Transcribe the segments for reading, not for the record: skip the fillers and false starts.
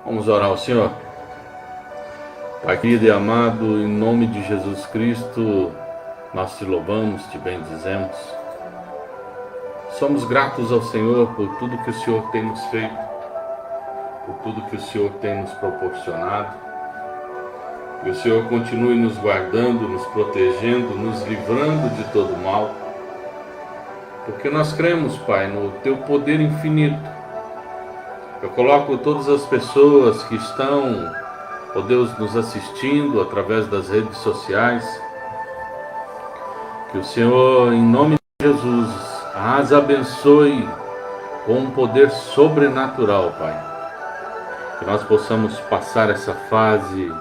Vamos orar ao Senhor. Pai querido e amado, em nome de Jesus Cristo, nós te louvamos, te bendizemos. Somos gratos ao Senhor por tudo que o Senhor tem nos feito, por tudo que o Senhor tem nos proporcionado. Que o Senhor continue nos guardando, nos protegendo, nos livrando de todo mal. Porque nós cremos, Pai, no Teu poder infinito. Eu coloco todas as pessoas que estão, ó Deus, nos assistindo através das redes sociais. Que o Senhor, em nome de Jesus, as abençoe com um poder sobrenatural, Pai. Que nós possamos passar essa fase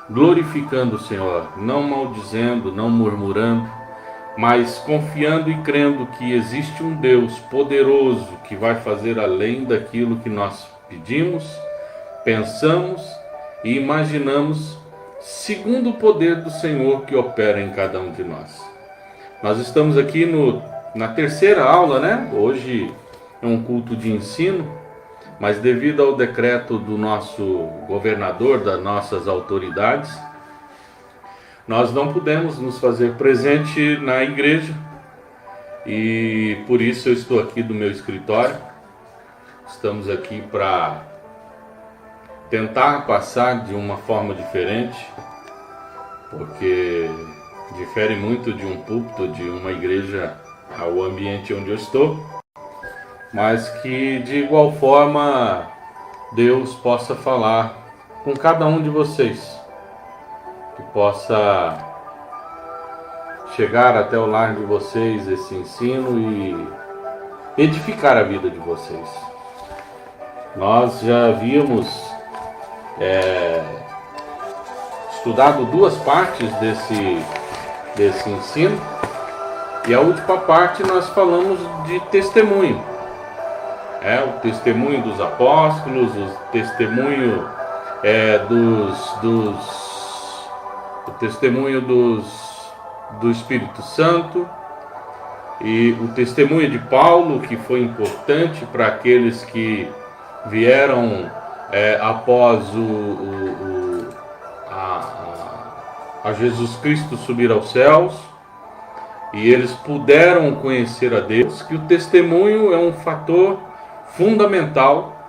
glorificando o Senhor, não maldizendo, não murmurando, mas confiando e crendo que existe um Deus poderoso que vai fazer além daquilo que nós pedimos, pensamos e imaginamos, segundo o poder do Senhor que opera em cada um de nós. Nós estamos aqui na terceira aula, né? Hoje é um culto de ensino, mas devido ao decreto do nosso governador, das nossas autoridades, nós não pudemos nos fazer presente na igreja e por isso eu estou aqui do meu escritório. Estamos aqui para tentar passar de uma forma diferente, porque difere muito de um púlpito, de uma igreja, ao ambiente onde eu estou, mas que de igual forma Deus possa falar com cada um de vocês, que possa chegar até o lar de vocês esse ensino e edificar a vida de vocês. Nós já havíamos estudado duas partes desse ensino, e a última parte nós falamos de testemunho. O testemunho dos apóstolos, o testemunho o testemunho do Espírito Santo e o testemunho de Paulo, que foi importante para aqueles que vieram após a Jesus Cristo subir aos céus, e eles puderam conhecer a Deus, que o testemunho é um fator fundamental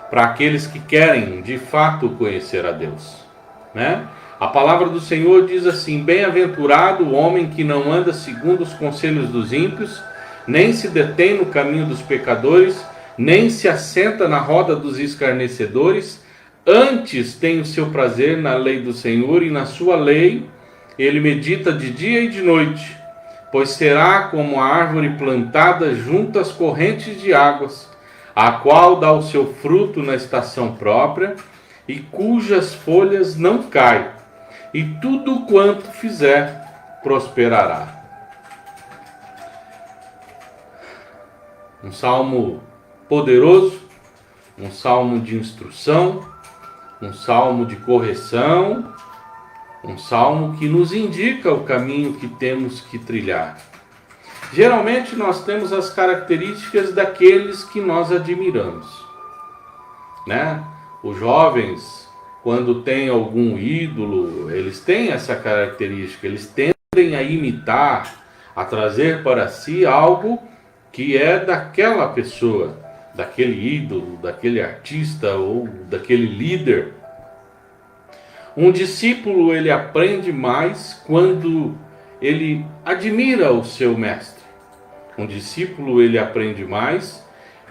para aqueles que querem de fato conhecer a Deus, né? A palavra do Senhor diz assim: bem-aventurado o homem que não anda segundo os conselhos dos ímpios, nem se detém no caminho dos pecadores, nem se assenta na roda dos escarnecedores, antes tem o seu prazer na lei do Senhor, e na sua lei ele medita de dia e de noite, pois será como a árvore plantada junto às correntes de águas, a qual dá o seu fruto na estação própria, e cujas folhas não caem, e tudo quanto fizer prosperará. Um salmo poderoso, um salmo de instrução, um salmo de correção, um salmo que nos indica o caminho que temos que trilhar. Geralmente nós temos as características daqueles que nós admiramos, né? Os jovens, quando tem algum ídolo, eles têm essa característica, eles tendem a imitar, a trazer para si algo que é daquela pessoa, daquele ídolo, daquele artista ou daquele líder. Um discípulo, ele aprende mais quando ele admira o seu mestre. Um discípulo, ele aprende mais.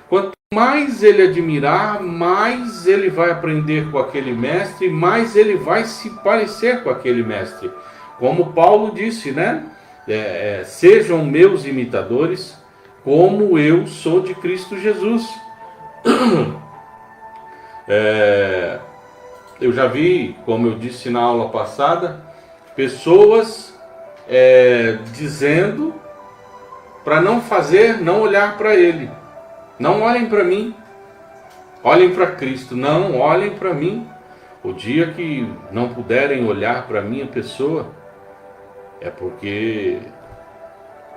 Quanto mais ele admirar, mais ele vai aprender com aquele mestre, mais ele vai se parecer com aquele mestre. Como Paulo disse, né? Sejam meus imitadores, como eu sou de Cristo Jesus. Eu já vi, como eu disse na aula passada, pessoas dizendo para não fazer, não olhar para ele. Não olhem para mim, olhem para Cristo. Não olhem para mim. O dia que não puderem olhar para a minha pessoa, é porque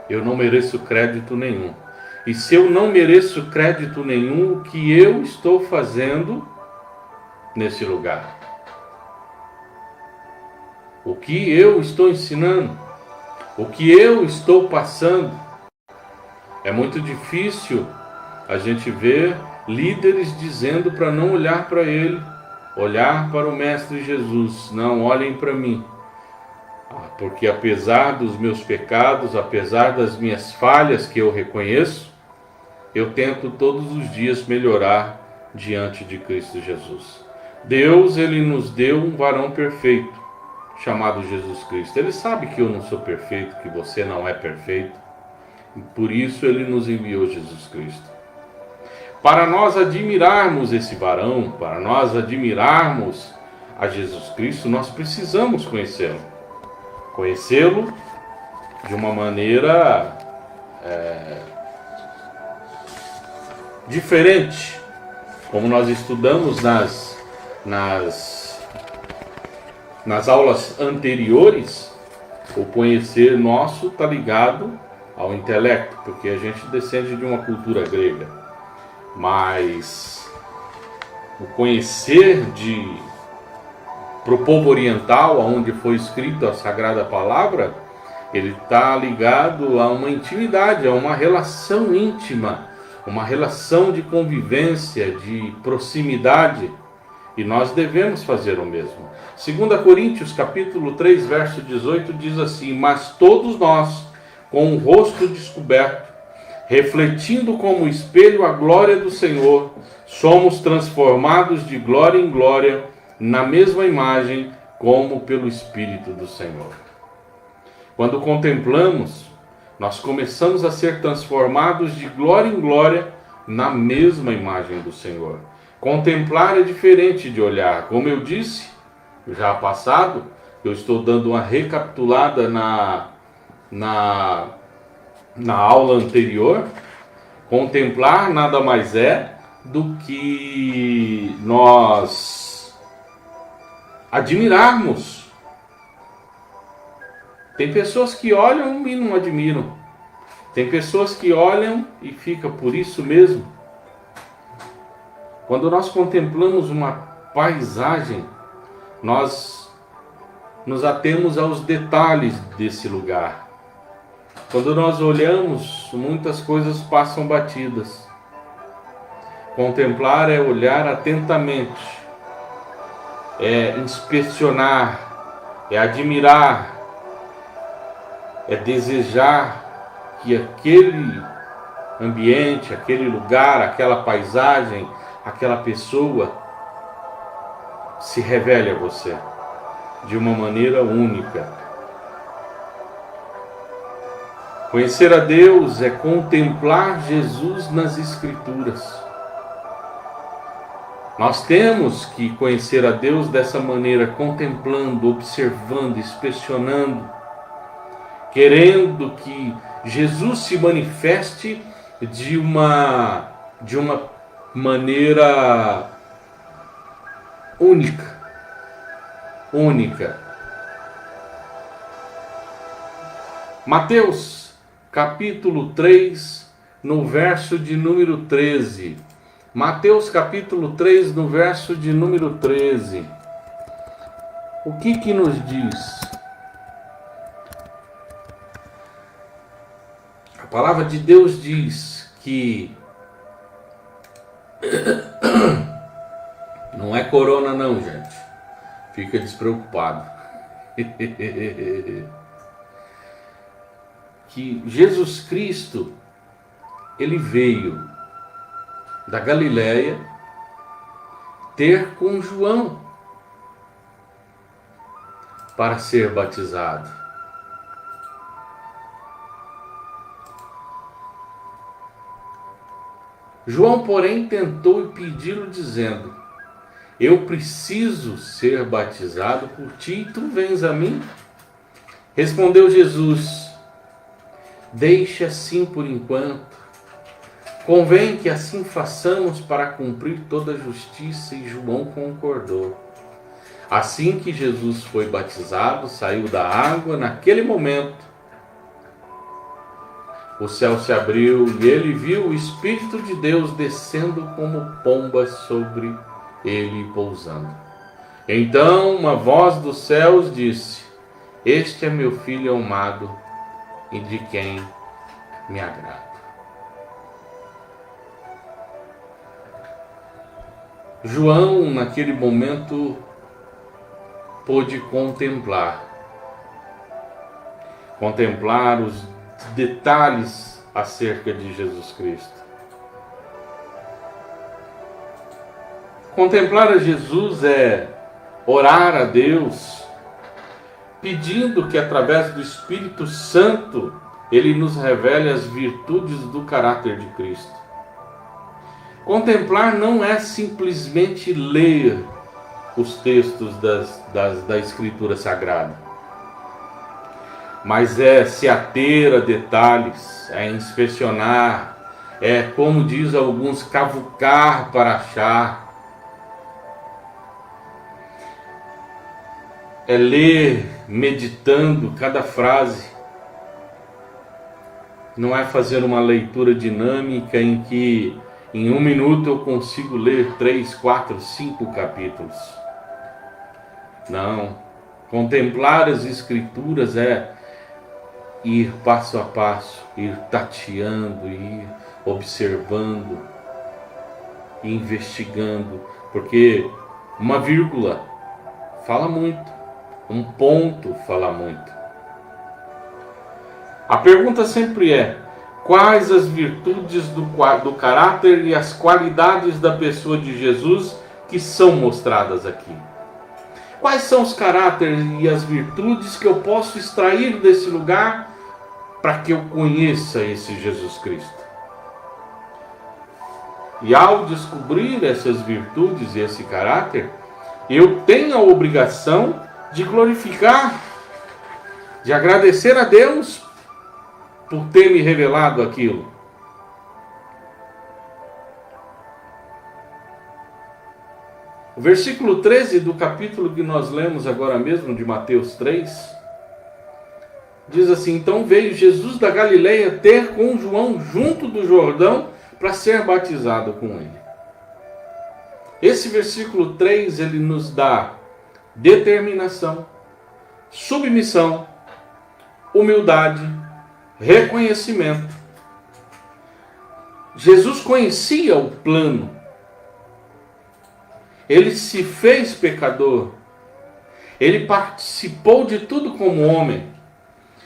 eu não mereço crédito nenhum. E se eu não mereço crédito nenhum, o que eu estou fazendo nesse lugar? O que eu estou ensinando? O que eu estou passando? É muito difícil a gente ver líderes dizendo para não olhar para ele, olhar para o Mestre Jesus. Não, olhem para mim. Porque apesar dos meus pecados, apesar das minhas falhas que eu reconheço, eu tento todos os dias melhorar diante de Cristo Jesus. Deus, Ele nos deu um varão perfeito, chamado Jesus Cristo. Ele sabe que eu não sou perfeito, que você não é perfeito. Por isso Ele nos enviou Jesus Cristo. Para nós admirarmos esse varão, para nós admirarmos a Jesus Cristo, nós precisamos conhecê-lo. Conhecê-lo de uma maneira diferente, como nós estudamos nas aulas anteriores. O conhecer nosso está ligado ao intelecto, porque a gente descende de uma cultura grega, mas o conhecer para o povo oriental, onde foi escrita a Sagrada Palavra, ele está ligado a uma intimidade, a uma relação íntima, uma relação de convivência, de proximidade, e nós devemos fazer o mesmo. 2 Coríntios capítulo 3, verso 18 diz assim: mas todos nós, com o rosto descoberto, refletindo como espelho a glória do Senhor, somos transformados de glória em glória, na mesma imagem, como pelo Espírito do Senhor. Quando contemplamos, nós começamos a ser transformados de glória em glória, na mesma imagem do Senhor. Contemplar é diferente de olhar. Como eu disse, já passado, eu estou dando uma recapitulada na aula anterior. Contemplar nada mais é do que nós admirarmos. Tem pessoas que olham e não admiram. Tem pessoas que olham e ficam por isso mesmo. Quando nós contemplamos uma paisagem, nós nos atemos aos detalhes desse lugar. Quando nós olhamos, muitas coisas passam batidas. Contemplar é olhar atentamente, é inspecionar, é admirar, é desejar que aquele ambiente, aquele lugar, aquela paisagem, aquela pessoa se revele a você de uma maneira única. Conhecer a Deus é contemplar Jesus nas Escrituras. Nós temos que conhecer a Deus dessa maneira, contemplando, observando, inspecionando, querendo que Jesus se manifeste de uma maneira única. Mateus capítulo 3, no verso de número 13. Mateus capítulo 3, no verso de número 13. O que nos diz? A palavra de Deus diz que não é corona não, gente. Fica despreocupado. Que Jesus Cristo, ele veio da Galileia ter com João para ser batizado. João, porém, tentou impedi-lo, dizendo: eu preciso ser batizado por ti, e tu vens a mim? Respondeu Jesus: deixa assim por enquanto. Convém que assim façamos para cumprir toda a justiça. E João concordou. Assim que Jesus foi batizado, saiu da água. Naquele momento, o céu se abriu e ele viu o Espírito de Deus descendo como pomba sobre ele pousando. Então uma voz dos céus disse: Este é meu filho amado, e de quem me agrado. João, naquele momento, pôde contemplar os detalhes acerca de Jesus Cristo. Contemplar a Jesus é orar a Deus, pedindo que através do Espírito Santo Ele nos revele as virtudes do caráter de Cristo. Contemplar não é simplesmente ler os textos da Escritura Sagrada, mas é se ater a detalhes, é inspecionar, é, como diz alguns, cavucar para achar, é ler meditando cada frase, não é fazer uma leitura dinâmica em que em 1 minuto eu consigo ler 3, 4, 5 capítulos. Não. Contemplar as Escrituras é ir passo a passo, ir tateando, ir observando, investigando, porque uma vírgula fala muito, um ponto fala muito. A pergunta sempre é: quais as virtudes do caráter e as qualidades da pessoa de Jesus que são mostradas aqui? Quais são os caráteres e as virtudes que eu posso extrair desse lugar para que eu conheça esse Jesus Cristo? E ao descobrir essas virtudes e esse caráter, eu tenho a obrigação de glorificar, de agradecer a Deus por ter me revelado aquilo. O versículo 13 do capítulo que nós lemos agora mesmo, de Mateus 3, diz assim: Então veio Jesus da Galileia ter com João junto do Jordão para ser batizado com ele. Esse versículo 3, ele nos dá determinação, submissão, humildade, reconhecimento. Jesus conhecia o plano. Ele se fez pecador. Ele participou de tudo como homem.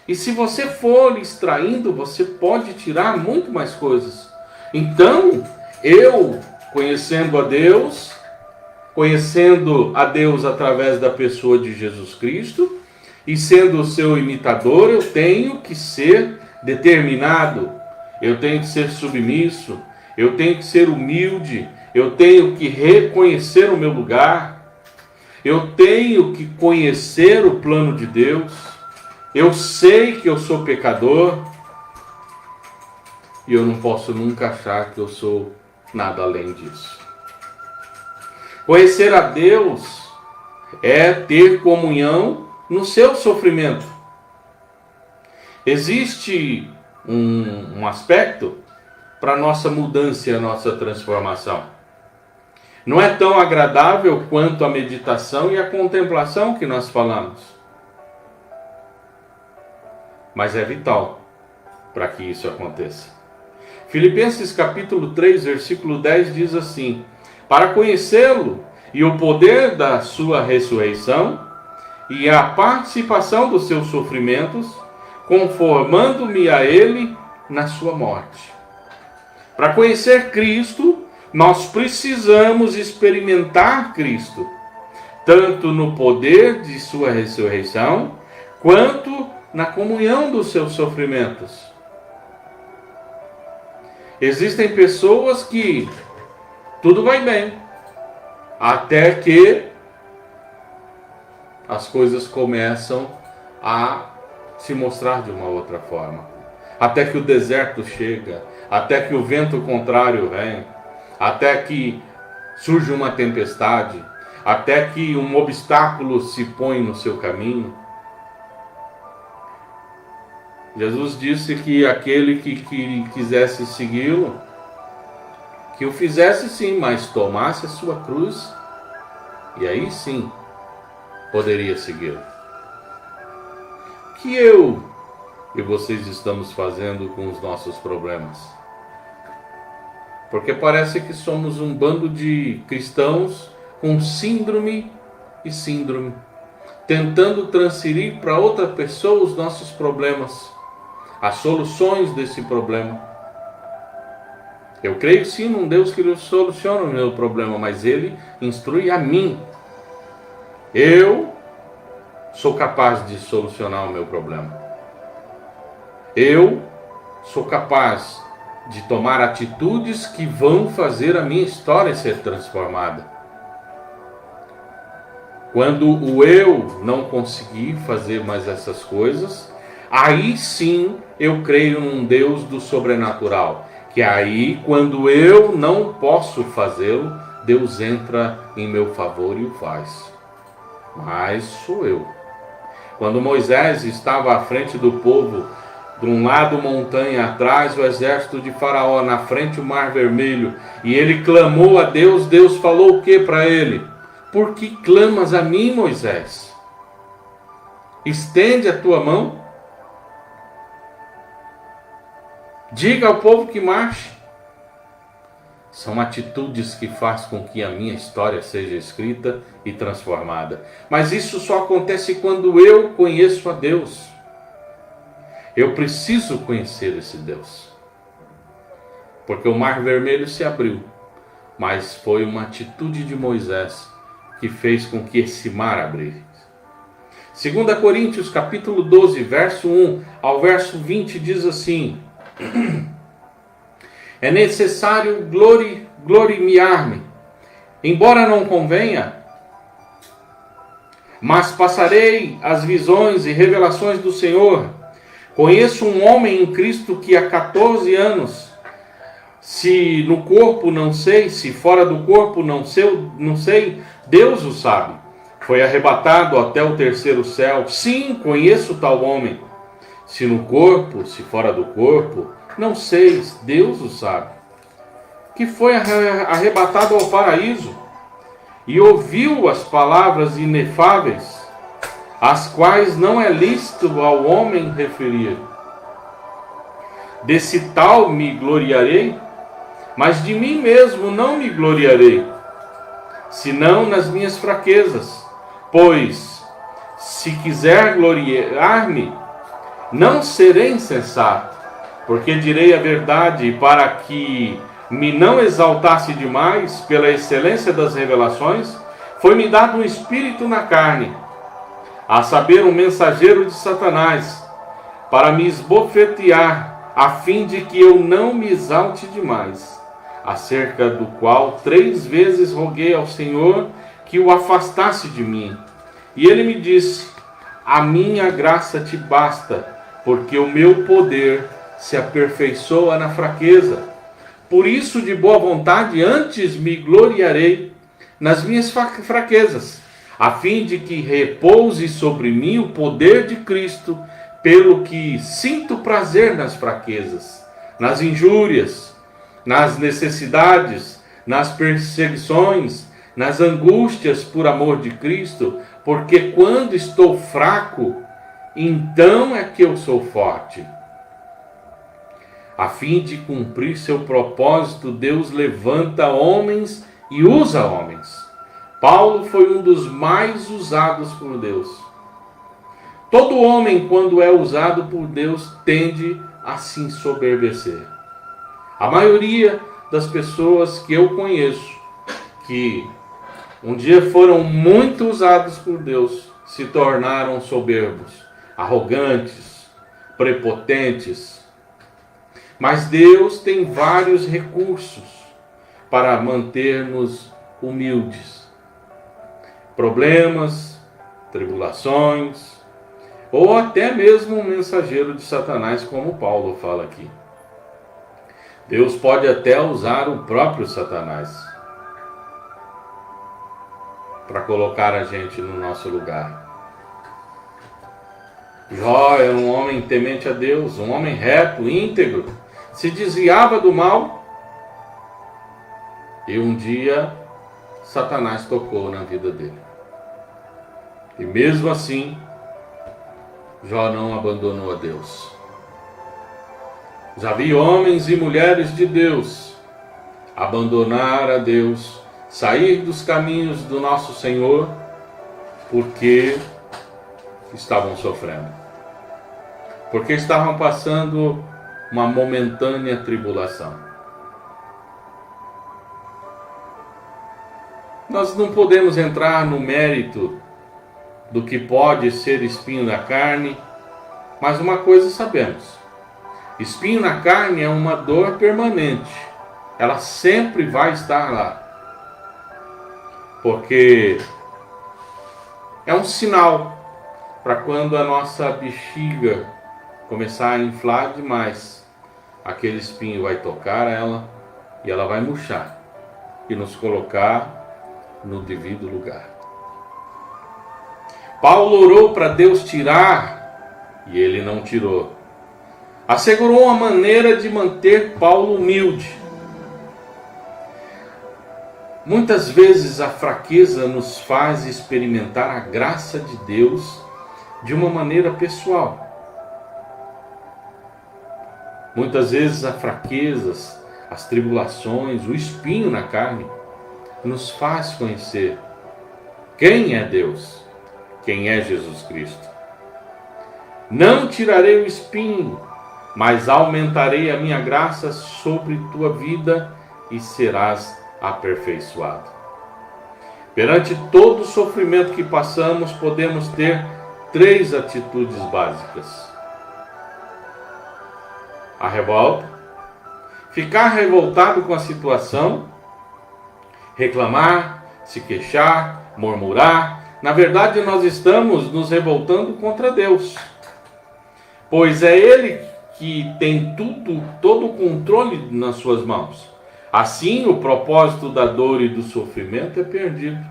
E se você for extraindo, você pode tirar muito mais coisas. Então, eu, conhecendo a Deus através da pessoa de Jesus Cristo, e sendo o seu imitador, eu tenho que ser determinado, eu tenho que ser submisso, eu tenho que ser humilde, eu tenho que reconhecer o meu lugar, eu tenho que conhecer o plano de Deus, eu sei que eu sou pecador, e eu não posso nunca achar que eu sou nada além disso. Conhecer a Deus é ter comunhão no seu sofrimento. Existe um aspecto para a nossa mudança e a nossa transformação. Não é tão agradável quanto a meditação e a contemplação que nós falamos, mas é vital para que isso aconteça. Filipenses capítulo 3, versículo 10 diz assim: Para conhecê-lo e o poder da sua ressurreição e a participação dos seus sofrimentos, conformando-me a ele na sua morte. Para conhecer Cristo, nós precisamos experimentar Cristo, tanto no poder de sua ressurreição, quanto na comunhão dos seus sofrimentos. Existem pessoas que tudo vai bem, até que as coisas começam a se mostrar de uma outra forma. Até que o deserto chega, até que o vento contrário vem, até que surge uma tempestade, até que um obstáculo se põe no seu caminho. Jesus disse que aquele que quisesse segui-lo, que o fizesse sim, mas tomasse a sua cruz E aí sim, poderia segui-lo. O que eu e vocês estamos fazendo com os nossos problemas? Porque parece que somos um bando de cristãos com síndrome, tentando transferir para outra pessoa os nossos problemas, as soluções desse problema. Eu creio sim num Deus que soluciona o meu problema, mas Ele instrui a mim. Eu sou capaz de solucionar o meu problema. Eu sou capaz de tomar atitudes que vão fazer a minha história ser transformada. Quando o eu não conseguir fazer mais essas coisas, aí sim eu creio num Deus do sobrenatural. Que aí, quando eu não posso fazê-lo, Deus entra em meu favor e o faz. Mas sou eu. Quando Moisés estava à frente do povo, de um lado montanha, atrás o exército de Faraó, na frente o Mar Vermelho, e ele clamou a Deus, Deus falou o que para ele? Por que clamas a mim, Moisés? Estende a tua mão. Diga ao povo que marche. São atitudes que fazem com que a minha história seja escrita e transformada. Mas isso só acontece quando eu conheço a Deus. Eu preciso conhecer esse Deus. Porque o Mar Vermelho se abriu. Mas foi uma atitude de Moisés que fez com que esse mar abrisse. 2 Coríntios capítulo 12, verso 1 ao verso 20 diz assim: é necessário gloriar-me, embora não convenha, mas passarei as visões e revelações do Senhor. Conheço um homem em Cristo que há 14 anos, se no corpo não sei, se fora do corpo não sei, Deus o sabe. Foi arrebatado até o terceiro céu. Sim, conheço tal homem. Se no corpo, se fora do corpo, não sei, Deus o sabe. Que foi arrebatado ao paraíso e ouviu as palavras inefáveis, as quais não é lícito ao homem referir. Desse tal me gloriarei, mas de mim mesmo não me gloriarei, senão nas minhas fraquezas. Pois, se quiser gloriar-me, não serei insensato, porque direi a verdade, para que me não exaltasse demais pela excelência das revelações, foi-me dado um espírito na carne, a saber, um mensageiro de Satanás, para me esbofetear, a fim de que eu não me exalte demais, acerca do qual 3 vezes roguei ao Senhor que o afastasse de mim. E ele me disse: a minha graça te basta, porque o meu poder se aperfeiçoa na fraqueza. Por isso, de boa vontade, antes me gloriarei nas minhas fraquezas, a fim de que repouse sobre mim o poder de Cristo, pelo que sinto prazer nas fraquezas, nas injúrias, nas necessidades, nas perseguições, nas angústias por amor de Cristo, porque quando estou fraco, então é que eu sou forte. A fim de cumprir seu propósito, Deus levanta homens e usa homens. Paulo foi um dos mais usados por Deus. Todo homem, quando é usado por Deus, tende a se ensoberbecer. A maioria das pessoas que eu conheço, que um dia foram muito usados por Deus, se tornaram soberbos, arrogantes, prepotentes. Mas Deus tem vários recursos para manter-nos humildes. Problemas, tribulações, ou até mesmo um mensageiro de Satanás, como Paulo fala aqui. Deus pode até usar o próprio Satanás para colocar a gente no nosso lugar. Jó era um homem temente a Deus, um homem reto, íntegro, se desviava do mal e um dia Satanás tocou na vida dele. E mesmo assim, Jó não abandonou a Deus. Já vi homens e mulheres de Deus abandonar a Deus, sair dos caminhos do nosso Senhor, porque estavam sofrendo. Porque estavam passando uma momentânea tribulação. Nós não podemos entrar no mérito do que pode ser espinho na carne, mas uma coisa sabemos: espinho na carne é uma dor permanente, ela sempre vai estar lá, porque é um sinal para quando a nossa bexiga começar a inflar demais, aquele espinho vai tocar ela e ela vai murchar e nos colocar no devido lugar. Paulo orou para Deus tirar e ele não tirou. Assegurou uma maneira de manter Paulo humilde. Muitas vezes a fraqueza nos faz experimentar a graça de Deus de uma maneira pessoal. Muitas vezes a fraqueza, as tribulações, o espinho na carne nos faz conhecer quem é Deus, quem é Jesus Cristo. Não tirarei o espinho, mas aumentarei a minha graça sobre tua vida e serás aperfeiçoado. Perante todo o sofrimento que passamos, podemos ter 3 atitudes básicas: a revolta, ficar revoltado com a situação, reclamar, se queixar, murmurar. Na verdade, nós estamos nos revoltando contra Deus, pois é Ele que tem todo o controle nas suas mãos. Assim, o propósito da dor e do sofrimento é perdido.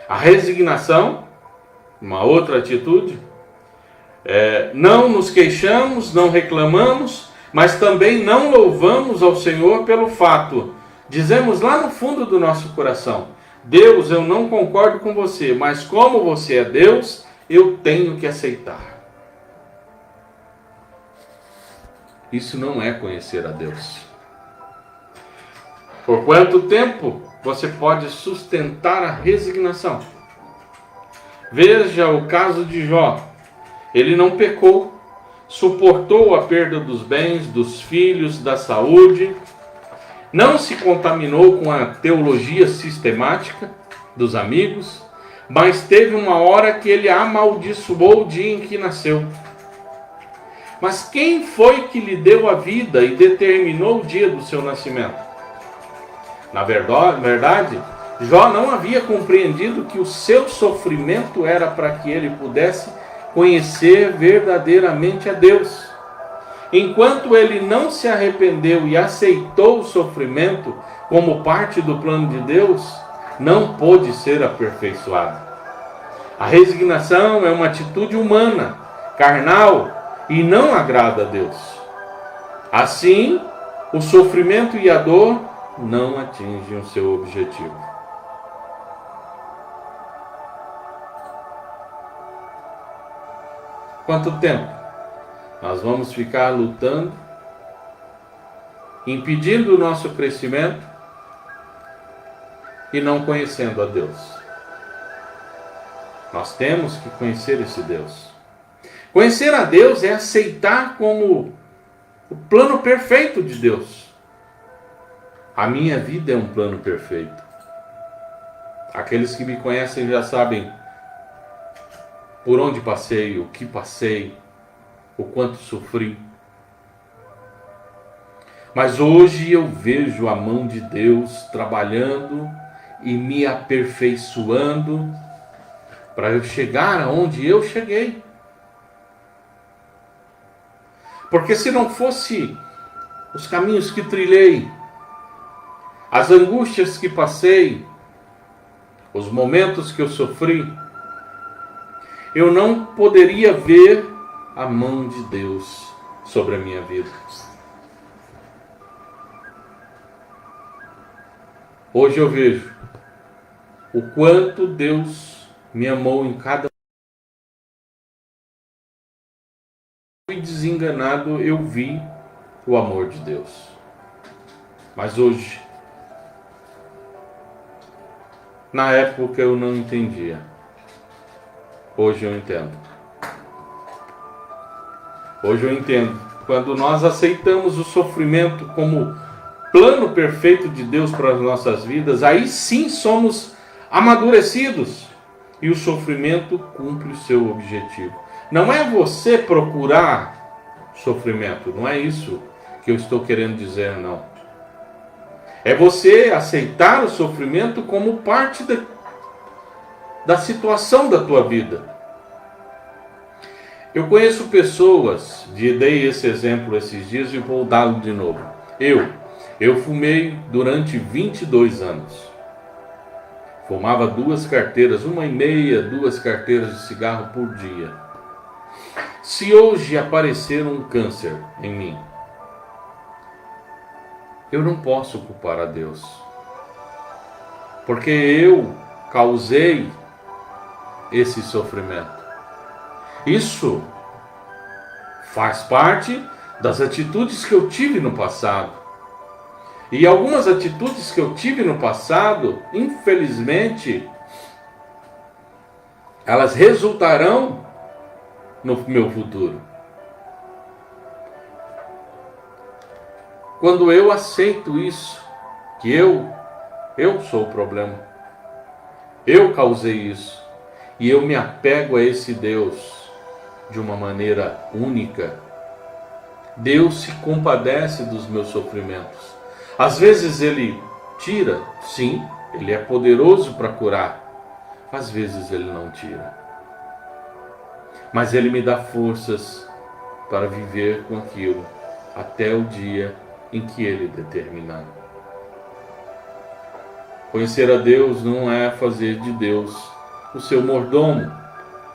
A resignação, uma outra atitude, não nos queixamos, não reclamamos, mas também não louvamos ao Senhor pelo fato. Dizemos lá no fundo do nosso coração: Deus, eu não concordo com você, mas como você é Deus, eu tenho que aceitar. Isso não é conhecer a Deus. Por quanto tempo você pode sustentar a resignação? Veja o caso de Jó. Ele não pecou, suportou a perda dos bens, dos filhos, da saúde, não se contaminou com a teologia sistemática dos amigos, mas teve uma hora que ele amaldiçoou o dia em que nasceu. Mas quem foi que lhe deu a vida e determinou o dia do seu nascimento? Na verdade, Jó não havia compreendido que o seu sofrimento era para que ele pudesse conhecer verdadeiramente a Deus. Enquanto ele não se arrependeu e aceitou o sofrimento como parte do plano de Deus, não pôde ser aperfeiçoado. A resignação é uma atitude humana, carnal, e não agrada a Deus. Assim, o sofrimento e a dor não atingem o seu objetivo. Quanto tempo nós vamos ficar lutando, impedindo o nosso crescimento e não conhecendo a Deus? Nós temos que conhecer esse Deus. Conhecer a Deus é aceitar como o plano perfeito de Deus. A minha vida é um plano perfeito. Aqueles que me conhecem já sabem por onde passei, o que passei, o quanto sofri. Mas hoje eu vejo a mão de Deus trabalhando e me aperfeiçoando para eu chegar aonde eu cheguei. Porque se não fosse os caminhos que trilhei, as angústias que passei, os momentos que eu sofri, eu não poderia ver a mão de Deus sobre a minha vida. Hoje eu vejo o quanto Deus me amou em cada. Fui desenganado, eu vi o amor de Deus. Mas hoje, na época eu não entendia. Hoje eu entendo. Hoje eu entendo. Quando nós aceitamos o sofrimento como plano perfeito de Deus para as nossas vidas, aí sim somos amadurecidos e o sofrimento cumpre o seu objetivo. Não é você procurar sofrimento, não é isso que eu estou querendo dizer, não. É você aceitar o sofrimento como parte da situação da tua vida. Eu conheço pessoas, dei esse exemplo esses dias e vou dá-lo de novo. Eu fumei durante 22 anos. Fumava 2 carteiras, 1,5, 2 carteiras de cigarro por dia. Se hoje aparecer um câncer em mim, eu não posso culpar a Deus. Porque eu causei esse sofrimento. Isso faz parte das atitudes que eu tive no passado. E algumas atitudes que eu tive no passado, infelizmente, elas resultarão no meu futuro. Quando eu aceito isso, que eu sou o problema, eu causei isso, e eu me apego a esse Deus de uma maneira única, Deus se compadece dos meus sofrimentos. Às vezes Ele tira, sim, Ele é poderoso para curar. Às vezes Ele não tira. Mas Ele me dá forças para viver com aquilo até o dia em que Ele determinar. Conhecer a Deus não é fazer de Deus o seu mordomo,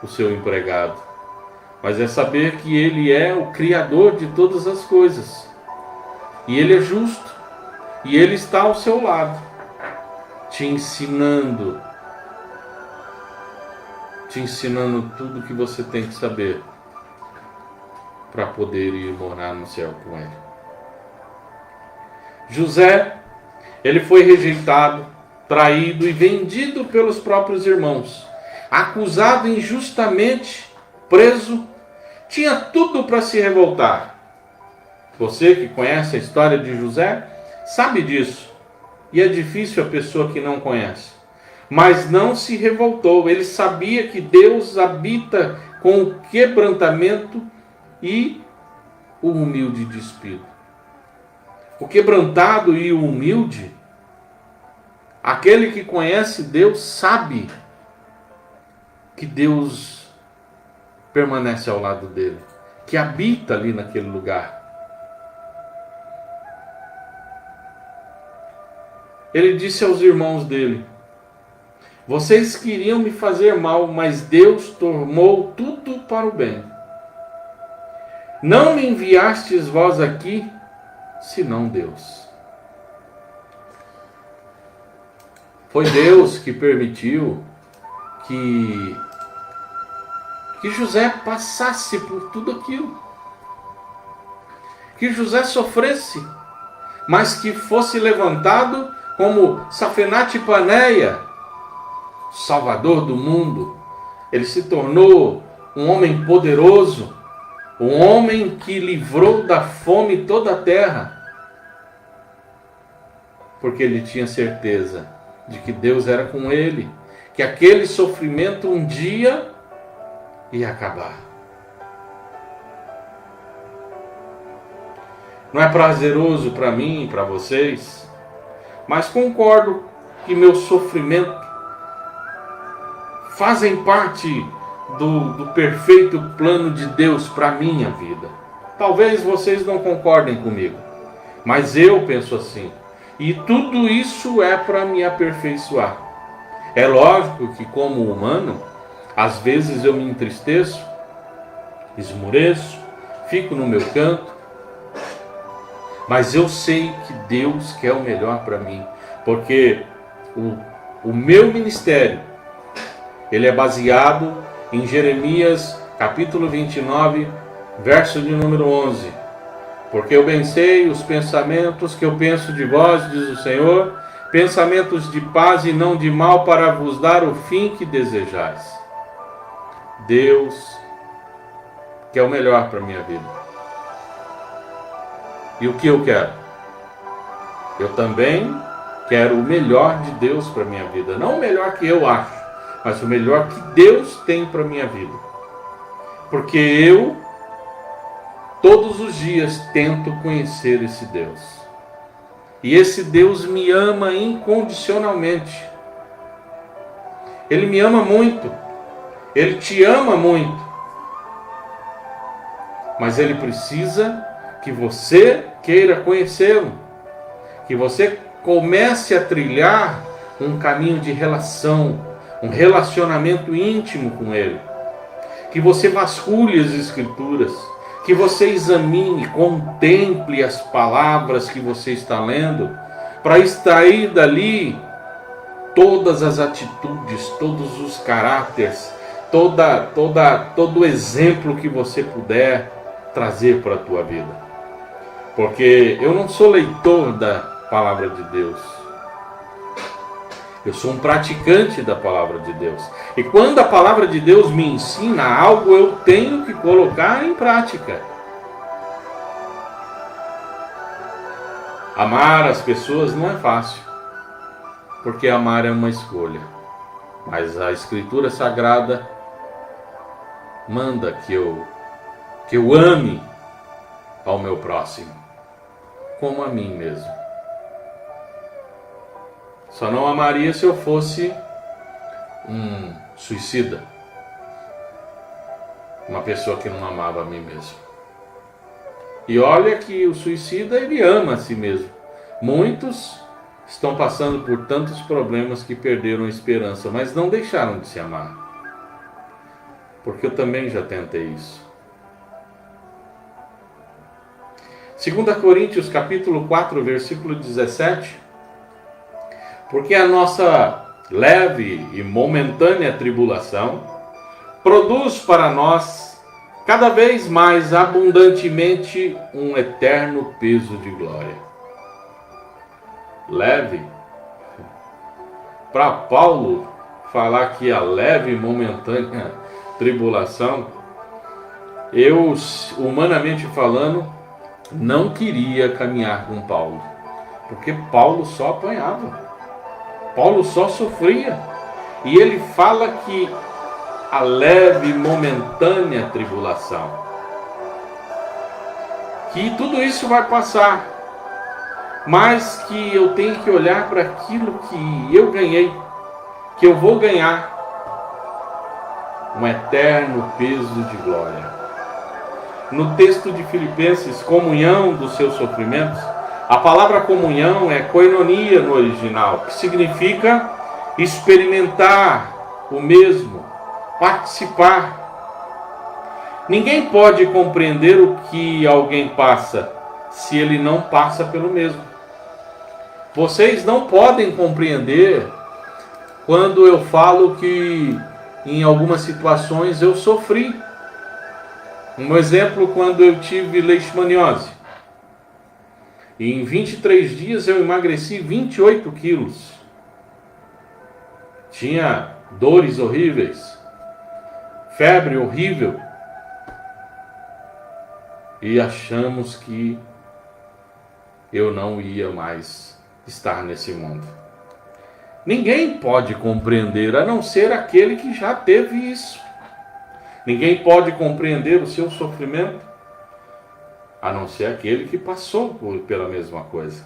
o seu empregado, mas é saber que Ele é o Criador de todas as coisas. E Ele é justo. E Ele está ao seu lado, te ensinando tudo o que você tem que saber para poder ir morar no céu com Ele. José, ele foi rejeitado, traído e vendido pelos próprios irmãos, acusado injustamente, preso, tinha tudo para se revoltar. Você que conhece a história de José, sabe disso. E é difícil a pessoa que não conhece. Mas não se revoltou. Ele sabia que Deus habita com o quebrantamento e o humilde de espírito. O quebrantado e o humilde, aquele que conhece Deus sabe que Deus permanece ao lado dele, que habita ali naquele lugar. Ele disse aos irmãos dele: vocês queriam me fazer mal, mas Deus tornou tudo para o bem. Não me enviastes vós aqui, senão Deus. Foi Deus que permitiu que José passasse por tudo aquilo. Que José sofresse, mas que fosse levantado como Safenate Paneia, Salvador do mundo. Ele se tornou um homem poderoso, um homem que livrou da fome toda a terra, porque ele tinha certeza de que Deus era com ele, que aquele sofrimento um dia ia acabar. Não é prazeroso para mim e para vocês, mas concordo que meu sofrimento fazem parte do perfeito plano de Deus para a minha vida. Talvez vocês não concordem comigo, mas eu penso assim. E tudo isso é para me aperfeiçoar. É lógico que, como humano, às vezes eu me entristeço, esmoreço, fico no meu canto, mas eu sei que Deus quer o melhor para mim, porque o meu ministério, ele é baseado em Jeremias capítulo 29, verso de número 11. Porque eu bem sei os pensamentos que eu penso de vós, diz o Senhor, pensamentos de paz e não de mal, para vos dar o fim que desejais. Deus quer o melhor para a minha vida. E o que eu quero? Eu também quero o melhor de Deus para a minha vida. Não o melhor que eu acho, mas o melhor que Deus tem para a minha vida. Porque eu, todos os dias, tento conhecer esse Deus. E esse Deus me ama incondicionalmente. Ele me ama muito. Ele te ama muito. Mas Ele precisa que você queira conhecê-lo. Que você comece a trilhar um caminho de relação, um relacionamento íntimo com Ele. Que você vasculhe as Escrituras. Que você examine, contemple as palavras que você está lendo, para extrair dali todas as atitudes, todos os caráteres, todo o exemplo que você puder trazer para a tua vida. Porque eu não sou leitor da palavra de Deus. Eu sou um praticante da palavra de Deus. E quando a palavra de Deus me ensina algo, eu tenho que colocar em prática. Amar as pessoas não é fácil, porque amar é uma escolha. Mas a Escritura Sagrada manda que eu ame ao meu próximo, como a mim mesmo. Só não amaria se eu fosse um suicida, uma pessoa que não amava a mim mesmo. E olha que o suicida, ele ama a si mesmo. Muitos estão passando por tantos problemas que perderam a esperança, mas não deixaram de se amar. Porque eu também já tentei isso. 2 Coríntios capítulo 4, versículo 17. Porque a nossa leve e momentânea tribulação produz para nós cada vez mais abundantemente um eterno peso de glória. Leve. Para Paulo falar que a leve e momentânea tribulação, eu, humanamente falando, não queria caminhar com Paulo. Porque Paulo só apanhava. Paulo só sofria. E ele fala que a leve e momentânea tribulação, que tudo isso vai passar, mas que eu tenho que olhar para aquilo que eu ganhei, que eu vou ganhar, um eterno peso de glória. No texto de Filipenses, comunhão dos seus sofrimentos, a palavra comunhão é koinonia no original, que significa experimentar o mesmo, participar. Ninguém pode compreender o que alguém passa se ele não passa pelo mesmo. Vocês não podem compreender quando eu falo que em algumas situações eu sofri. Um exemplo, quando eu tive leishmaniose. E em 23 dias eu emagreci 28 quilos. Tinha dores horríveis, febre horrível. E achamos que eu não ia mais estar nesse mundo. Ninguém pode compreender, a não ser aquele que já teve isso. Ninguém pode compreender o seu sofrimento, a não ser aquele que passou pela mesma coisa.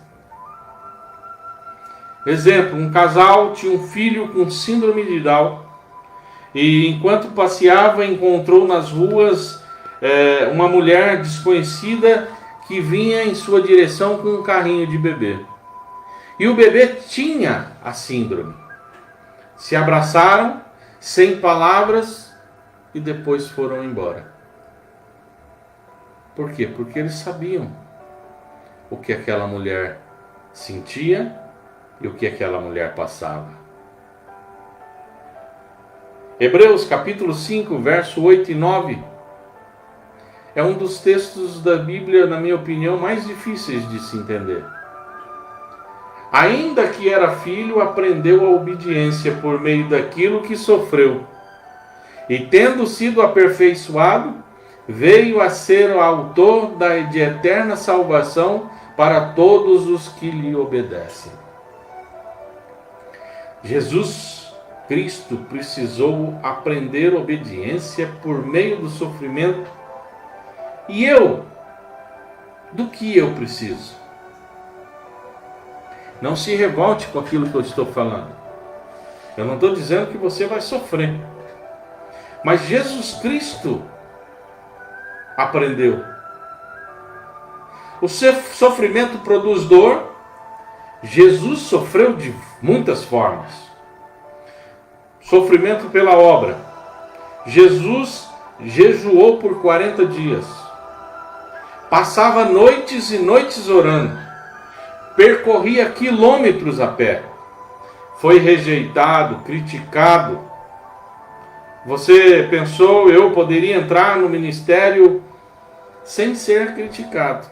Exemplo, um casal tinha um filho com síndrome de Down, e enquanto passeava encontrou nas ruas uma mulher desconhecida que vinha em sua direção com um carrinho de bebê. E o bebê tinha a síndrome. Se abraçaram, sem palavras, e depois foram embora. Por quê? Porque eles sabiam o que aquela mulher sentia e o que aquela mulher passava. Hebreus capítulo 5, verso 8 e 9 é um dos textos da Bíblia, na minha opinião, mais difíceis de se entender. Ainda que era filho, aprendeu a obediência por meio daquilo que sofreu. E tendo sido aperfeiçoado, veio a ser o autor de eterna salvação para todos os que lhe obedecem. Jesus Cristo precisou aprender obediência por meio do sofrimento. E eu? Do que eu preciso? Não se revolte com aquilo que eu estou falando. Eu não estou dizendo que você vai sofrer. Mas Jesus Cristo aprendeu. O sofrimento produz dor. Jesus sofreu de muitas formas. Sofrimento pela obra. Jesus jejuou por 40 dias. Passava noites e noites orando. Percorria quilômetros a pé. Foi rejeitado, criticado. Você pensou, eu poderia entrar no ministério sem ser criticado.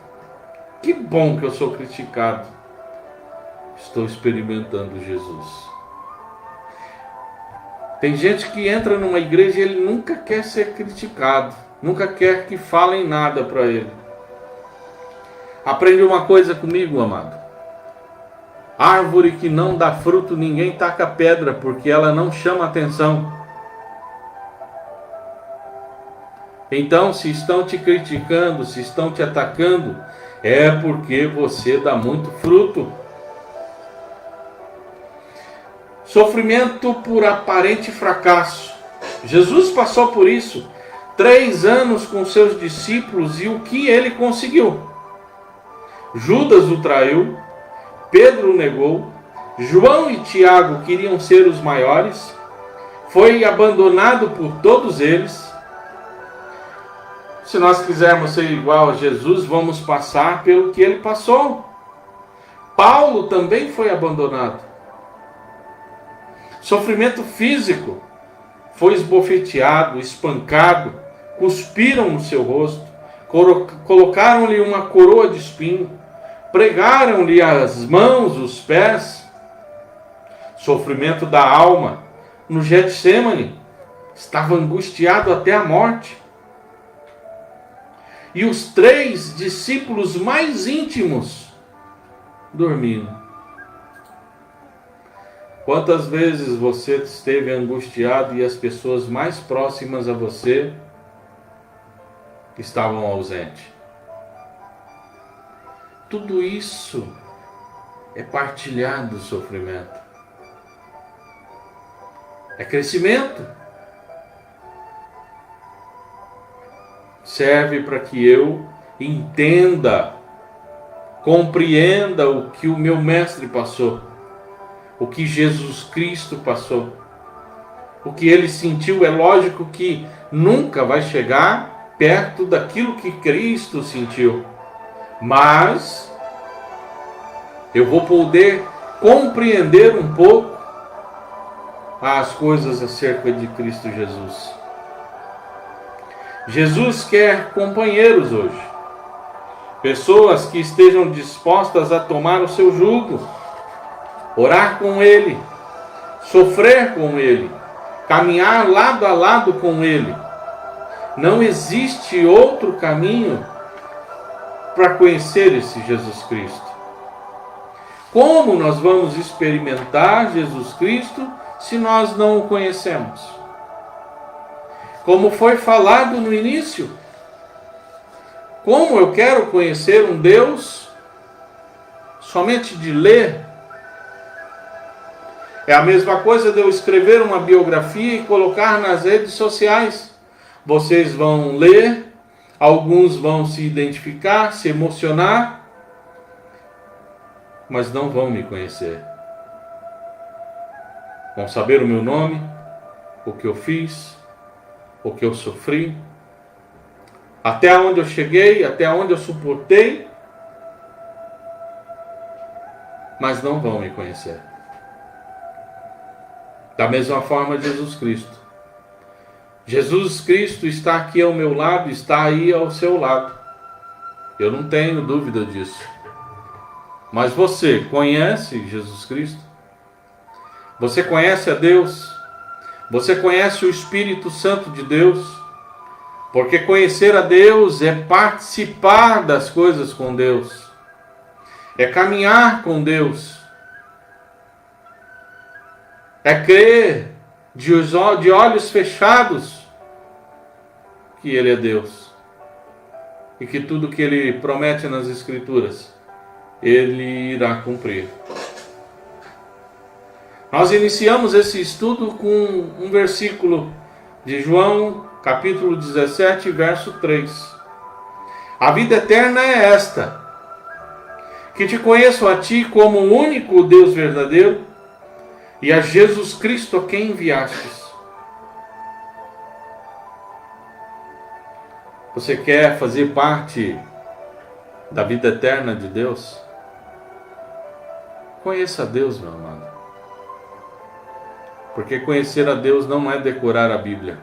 Que bom que eu sou criticado. Estou experimentando Jesus. Tem gente que entra numa igreja e ele nunca quer ser criticado. Nunca quer que falem nada para ele. Aprende uma coisa comigo, amado. Árvore que não dá fruto, ninguém taca pedra, porque ela não chama atenção. Então, se estão te criticando, se estão te atacando, é porque você dá muito fruto. Sofrimento por aparente fracasso. Jesus passou por isso. 3 anos com seus discípulos e o que ele conseguiu? Judas o traiu, Pedro o negou, João e Tiago queriam ser os maiores, foi abandonado por todos eles. Se nós quisermos ser igual a Jesus, vamos passar pelo que ele passou. Paulo também foi abandonado. Sofrimento físico, foi esbofeteado, espancado, cuspiram no seu rosto, colocaram-lhe uma coroa de espinho, pregaram-lhe as mãos, os pés. Sofrimento da alma, no Getsêmani, estava angustiado até a morte. E os 3 discípulos mais íntimos dormindo. Quantas vezes você esteve angustiado e as pessoas mais próximas a você estavam ausentes? Tudo isso é partilhar do sofrimento. É crescimento. Serve para que eu entenda, compreenda o que o meu mestre passou, o que Jesus Cristo passou, o que ele sentiu. É lógico que nunca vai chegar perto daquilo que Cristo sentiu, mas eu vou poder compreender um pouco as coisas acerca de Cristo Jesus. Jesus quer companheiros hoje, pessoas que estejam dispostas a tomar o seu jugo, orar com Ele, sofrer com Ele, caminhar lado a lado com Ele. Não existe outro caminho para conhecer esse Jesus Cristo. Como nós vamos experimentar Jesus Cristo se nós não o conhecemos? Como foi falado no início, como eu quero conhecer um Deus somente de ler? É a mesma coisa de eu escrever uma biografia e colocar nas redes sociais. Vocês vão ler, alguns vão se identificar, se emocionar, mas não vão me conhecer. Vão saber o meu nome, o que eu fiz, o que eu sofri, até onde eu cheguei, até onde eu suportei, mas não vão me conhecer. Da mesma forma, Jesus Cristo. Jesus Cristo está aqui ao meu lado, está aí ao seu lado. Eu não tenho dúvida disso. Mas você conhece Jesus Cristo? Você conhece a Deus? Você conhece o Espírito Santo de Deus? Porque conhecer a Deus é participar das coisas com Deus. É caminhar com Deus. É crer de olhos fechados que Ele é Deus. E que tudo que Ele promete nas Escrituras, Ele irá cumprir. Nós iniciamos esse estudo com um versículo de João, capítulo 17, verso 3. A vida eterna é esta: que te conheço a ti como o único Deus verdadeiro e a Jesus Cristo a quem enviastes. Você quer fazer parte da vida eterna de Deus? Conheça a Deus, meu amado. Porque conhecer a Deus não é decorar a Bíblia.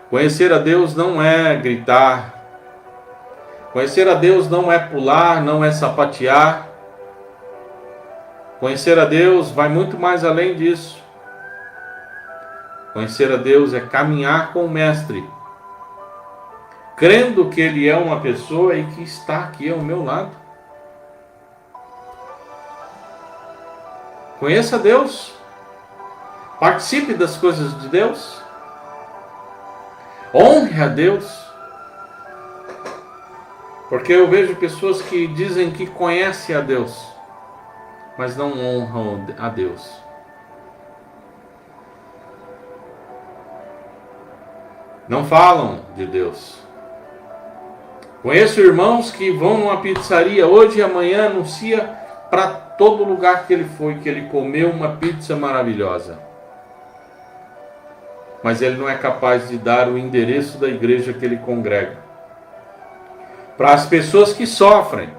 Conhecer a Deus não é gritar. Conhecer a Deus não é pular, não é sapatear. Conhecer a Deus vai muito mais além disso. Conhecer a Deus é caminhar com o Mestre, crendo que Ele é uma pessoa e que está aqui ao meu lado. Conheça a Deus. Participe das coisas de Deus. Honre a Deus. Porque eu vejo pessoas que dizem que conhecem a Deus, mas não honram a Deus. Não falam de Deus. Conheço irmãos que vão numa pizzaria hoje e amanhã anuncia para todo lugar que ele foi, que ele comeu uma pizza maravilhosa. Mas ele não é capaz de dar o endereço da igreja que ele congrega. Para as pessoas que sofrem,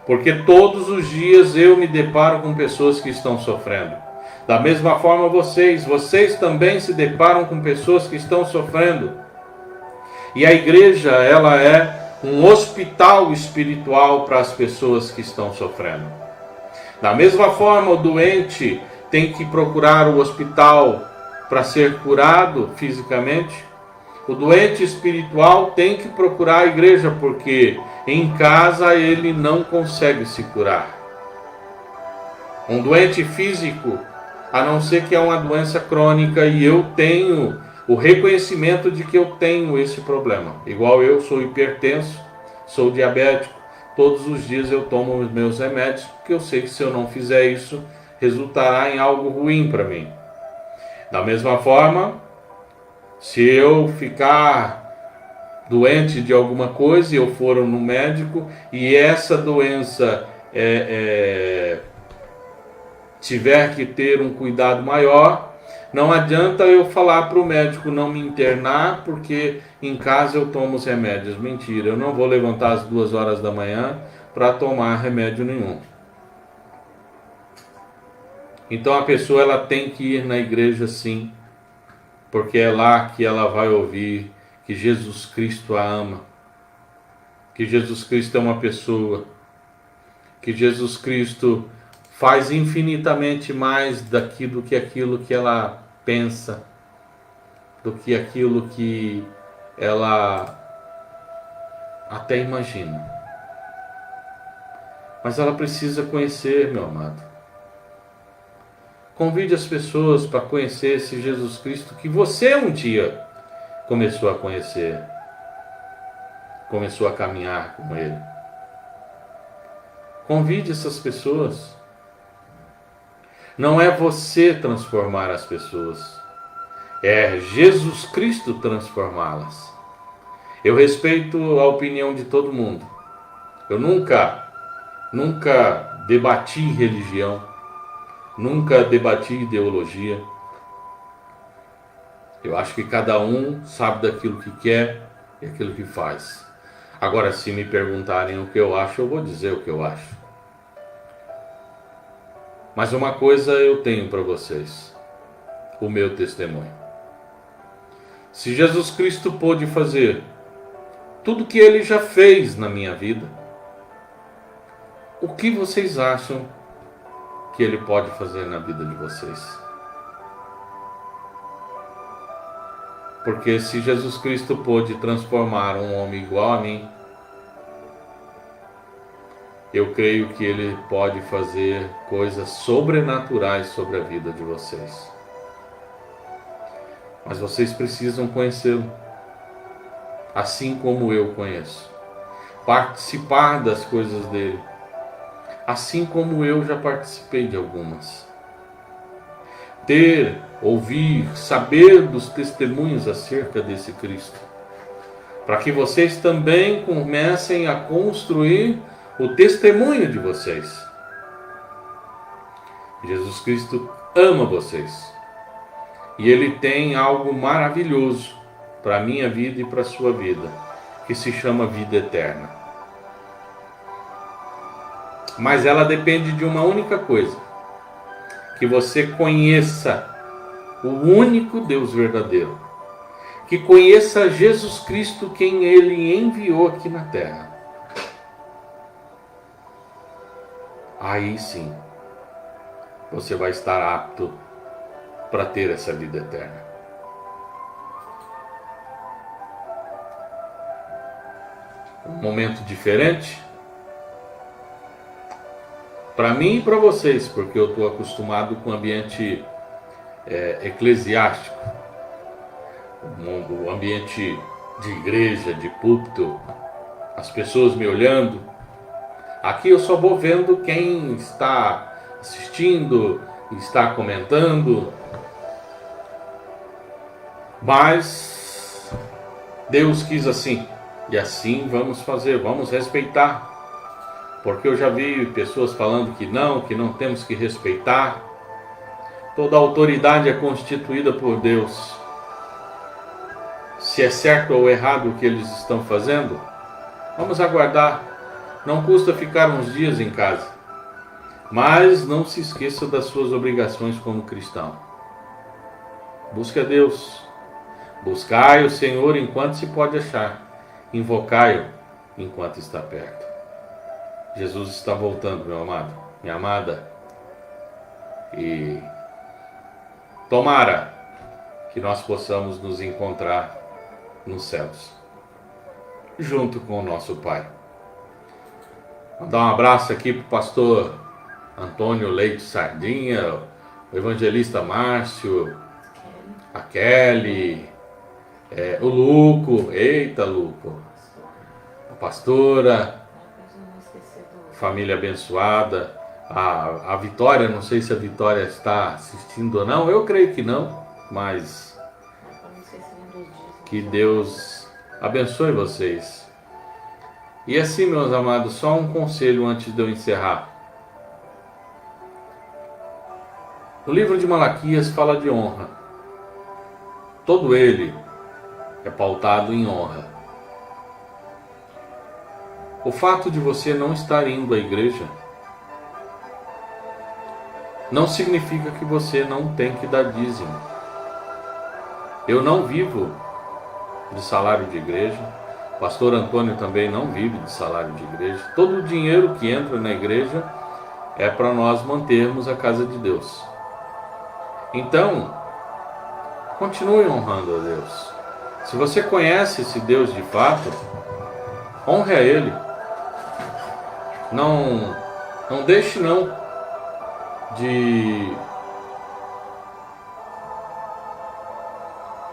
porque todos os dias eu me deparo com pessoas que estão sofrendo. Da mesma forma vocês também se deparam com pessoas que estão sofrendo. E a igreja, ela é um hospital espiritual para as pessoas que estão sofrendo. Da mesma forma, o doente tem que procurar o hospital para ser curado fisicamente. O doente espiritual tem que procurar a igreja, porque em casa ele não consegue se curar. Um doente físico, a não ser que é uma doença crônica e eu tenho o reconhecimento de que eu tenho esse problema. Igual eu sou hipertenso, sou diabético, todos os dias eu tomo os meus remédios, porque eu sei que se eu não fizer isso, resultará em algo ruim para mim. Da mesma forma, se eu ficar doente de alguma coisa e eu for no médico e essa doença tiver que ter um cuidado maior, não adianta eu falar para o médico não me internar porque em casa eu tomo os remédios. Mentira, eu não vou levantar às 2 horas da manhã para tomar remédio nenhum. Então a pessoa ela tem que ir na igreja sim, porque é lá que ela vai ouvir que Jesus Cristo a ama, que Jesus Cristo é uma pessoa, que Jesus Cristo faz infinitamente mais do que aquilo que ela pensa, do que aquilo que ela até imagina. Mas ela precisa conhecer, meu amado. Convide as pessoas para conhecer esse Jesus Cristo que você um dia começou a conhecer, começou a caminhar com Ele. Convide essas pessoas. Não é você transformar as pessoas, é Jesus Cristo transformá-las. Eu respeito a opinião de todo mundo. Eu nunca debati religião, nunca debati ideologia. Eu acho que cada um sabe daquilo que quer e aquilo que faz. Agora, se me perguntarem o que eu acho, eu vou dizer o que eu acho. Mas uma coisa eu tenho para vocês: o meu testemunho. Se Jesus Cristo pôde fazer tudo que Ele já fez na minha vida, o que vocês acham que Ele pode fazer na vida de vocês? Porque se Jesus Cristo pôde transformar um homem igual a mim, eu creio que Ele pode fazer coisas sobrenaturais sobre a vida de vocês. Mas vocês precisam conhecê-lo, assim como eu conheço. Participar das coisas dele, assim como eu já participei de algumas. Ouvir, saber dos testemunhos acerca desse Cristo, para que vocês também comecem a construir o testemunho de vocês. Jesus Cristo ama vocês, e Ele tem algo maravilhoso para a minha vida e para a sua vida, que se chama vida eterna. Mas ela depende de uma única coisa: que você conheça o único Deus verdadeiro, que conheça Jesus Cristo, quem Ele enviou aqui na terra. Aí sim, você vai estar apto para ter essa vida eterna. Um momento diferente para mim e para vocês, porque eu estou acostumado com o ambiente eclesiástico, o ambiente de igreja, de púlpito, as pessoas me olhando. Aqui eu só vou vendo quem está assistindo, está comentando. Mas Deus quis assim, e assim vamos fazer, vamos respeitar. Porque eu já vi pessoas falando que não temos que respeitar. Toda autoridade é constituída por Deus. Se é certo ou errado o que eles estão fazendo, vamos aguardar. Não custa ficar uns dias em casa. Mas não se esqueça das suas obrigações como cristão. Busque a Deus. Buscai o Senhor enquanto se pode achar. Invocai-o enquanto está perto. Jesus está voltando, meu amado, minha amada. E tomara que nós possamos nos encontrar nos céus, junto com o nosso Pai. Vou dar um abraço aqui para o pastor Antônio Leite Sardinha, o evangelista Márcio, a Kelly, o Luco, eita Luco, a pastora, família abençoada, a Vitória, não sei se a Vitória está assistindo ou não, eu creio que não, mas que Deus abençoe vocês. E assim, meus amados, só um conselho antes de eu encerrar. O livro de Malaquias fala de honra. Todo ele é pautado em honra. O fato de você não estar indo à igreja não significa que você não tem que dar dízimo. Eu não vivo de salário de igreja. O pastor Antônio também não vive de salário de igreja. Todo o dinheiro que entra na igreja é para nós mantermos a casa de Deus. Então, continue honrando a Deus. Se você conhece esse Deus de fato, honre a Ele. Não deixe de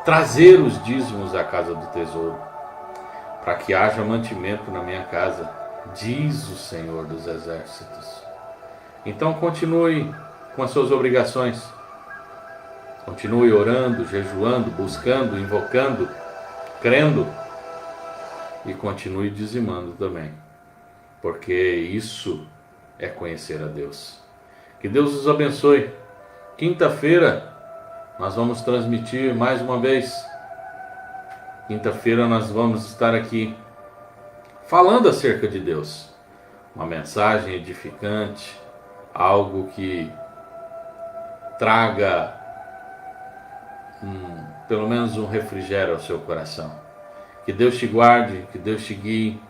trazer os dízimos à casa do tesouro, para que haja mantimento na minha casa, diz o Senhor dos Exércitos. Então continue com as suas obrigações. Continue orando, jejuando, buscando, invocando, crendo, e continue dizimando também, porque isso é conhecer a Deus. Que Deus os abençoe. Quinta-feira nós vamos transmitir mais uma vez. Quinta-feira nós vamos estar aqui falando acerca de Deus. Uma mensagem edificante, algo que traga pelo menos um refrigério ao seu coração. Que Deus te guarde, que Deus te guie,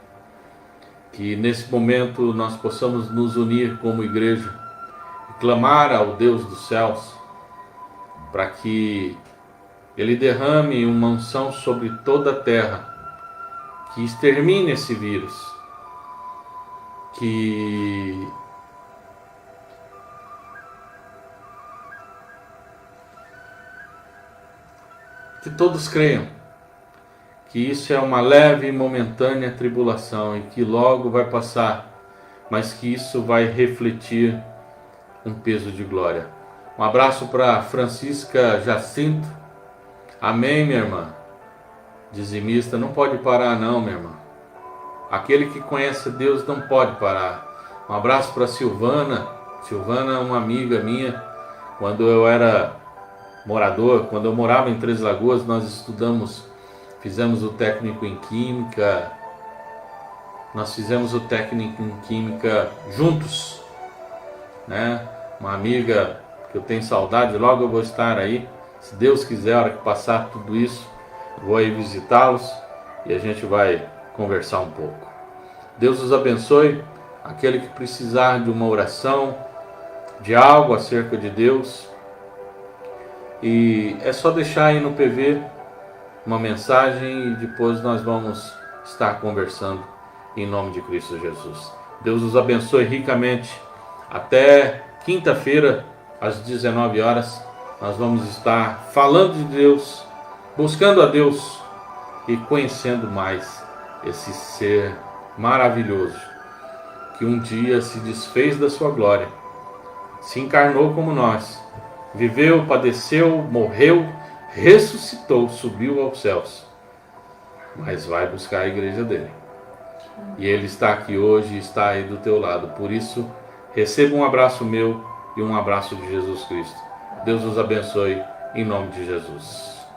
que nesse momento nós possamos nos unir como igreja e clamar ao Deus dos céus para que Ele derrame uma unção sobre toda a terra, que extermine esse vírus, que todos creiam que isso é uma leve e momentânea tribulação e que logo vai passar, mas que isso vai refletir um peso de glória. Um abraço para Francisca Jacinto. Amém, minha irmã. Dizimista, não pode parar não, minha irmã. Aquele que conhece Deus não pode parar. Um abraço para Silvana. Silvana é uma amiga minha. Quando eu era morador, quando eu morava em Três Lagoas, nós estudamos, fizemos o técnico em Química. Nós fizemos o técnico em Química juntos, né? Uma amiga que eu tenho saudade, logo eu vou estar aí, se Deus quiser, a hora que passar tudo isso, vou aí visitá-los e a gente vai conversar um pouco. Deus os abençoe. Aquele que precisar de uma oração, de algo acerca de Deus, e é só deixar aí no PV uma mensagem e depois nós vamos estar conversando em nome de Cristo Jesus. Deus os abençoe ricamente. Até quinta-feira, às 19 horas, nós vamos estar falando de Deus, buscando a Deus e conhecendo mais esse ser maravilhoso que um dia se desfez da sua glória, se encarnou como nós, viveu, padeceu, morreu, ressuscitou, subiu aos céus, mas vai buscar a igreja dele. E ele está aqui hoje e está aí do teu lado. Por isso, receba um abraço meu e um abraço de Jesus Cristo. Deus os abençoe em nome de Jesus.